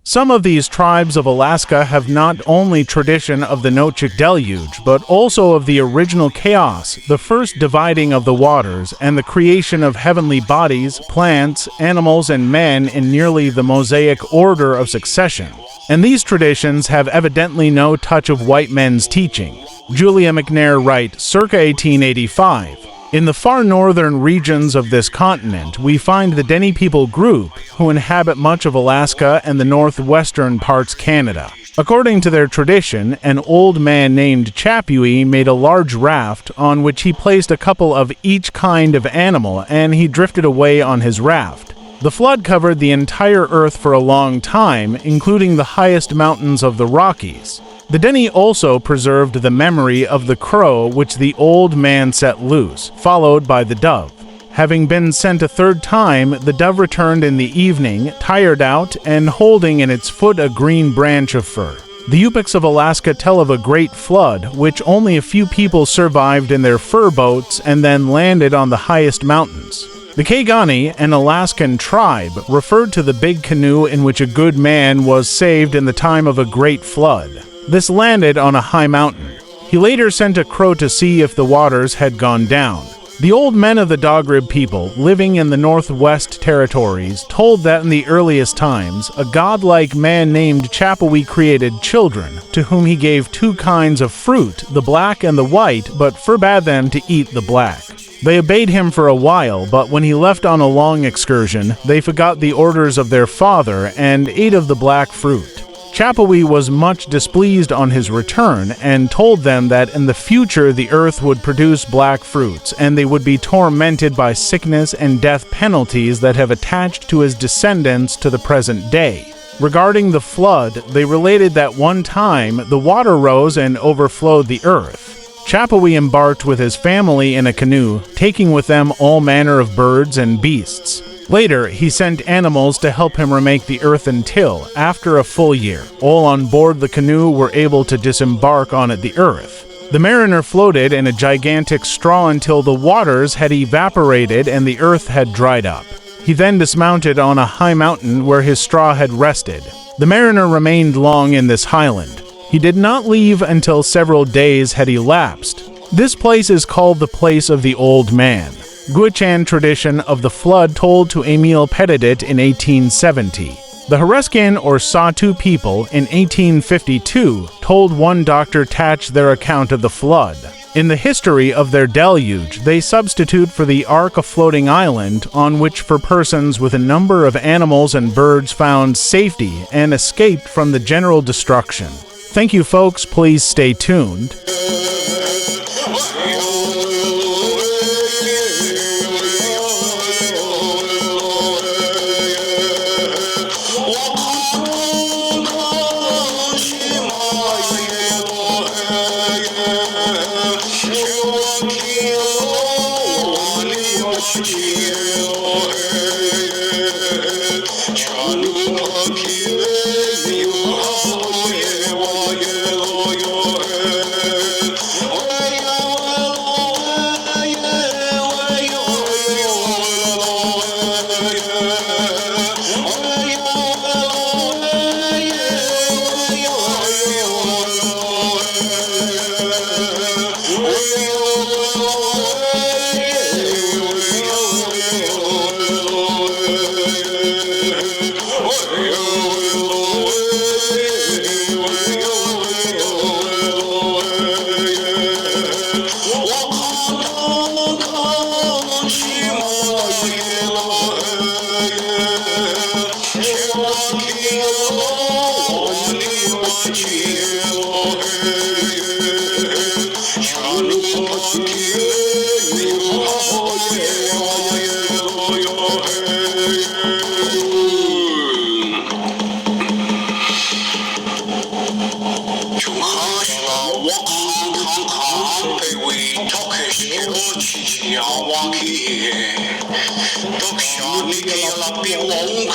Some of these tribes of Alaska have not only tradition of the Noachik deluge, but also of the original chaos, the first dividing of the waters, and the creation of heavenly bodies, plants, animals, and men in nearly the Mosaic order of succession. And these traditions have evidently no touch of white men's teaching. Julia McNair writes, circa 1885, "In the far northern regions of this continent, we find the Dene people group, who inhabit much of Alaska and the northwestern parts Canada. According to their tradition, an old man named Tchapuwi made a large raft on which he placed a couple of each kind of animal, and he drifted away on his raft. The flood covered the entire earth for a long time, including the highest mountains of the Rockies. The Dene also preserved the memory of the crow which the old man set loose, followed by the dove. Having been sent a third time, the dove returned in the evening, tired out, and holding in its foot a green branch of fir. The Yupiks of Alaska tell of a great flood, which only a few people survived in their fur boats and then landed on the highest mountains. The Kaigani, an Alaskan tribe, referred to the big canoe in which a good man was saved in the time of a great flood. This landed on a high mountain. He later sent a crow to see if the waters had gone down. The old men of the Dogrib people, living in the Northwest Territories, told that in the earliest times, a godlike man named Tchapuwi created children, to whom he gave two kinds of fruit, the black and the white, but forbade them to eat the black. They obeyed him for a while, but when he left on a long excursion, they forgot the orders of their father and ate of the black fruit. Tchapuwi was much displeased on his return and told them that in the future the earth would produce black fruits and they would be tormented by sickness and death penalties that have attached to his descendants to the present day. Regarding the flood, they related that one time the water rose and overflowed the earth. Tchapuwi embarked with his family in a canoe, taking with them all manner of birds and beasts. Later, he sent animals to help him remake the earth until, after a full year, all on board the canoe were able to disembark on the earth. The mariner floated in a gigantic straw until the waters had evaporated and the earth had dried up. He then dismounted on a high mountain where his straw had rested. The mariner remained long in this highland. He did not leave until several days had elapsed. This place is called the Place of the Old Man. Guichan tradition of the flood told to Emil Pettit in 1870. The Hareskan or Satu people in 1852 told one Dr. Tatch their account of the flood. In the history of their deluge, they substitute for the ark a floating island on which for persons with a number of animals and birds found safety and escaped from the general destruction. Thank you, folks. Please stay tuned. Dokşani gel bir long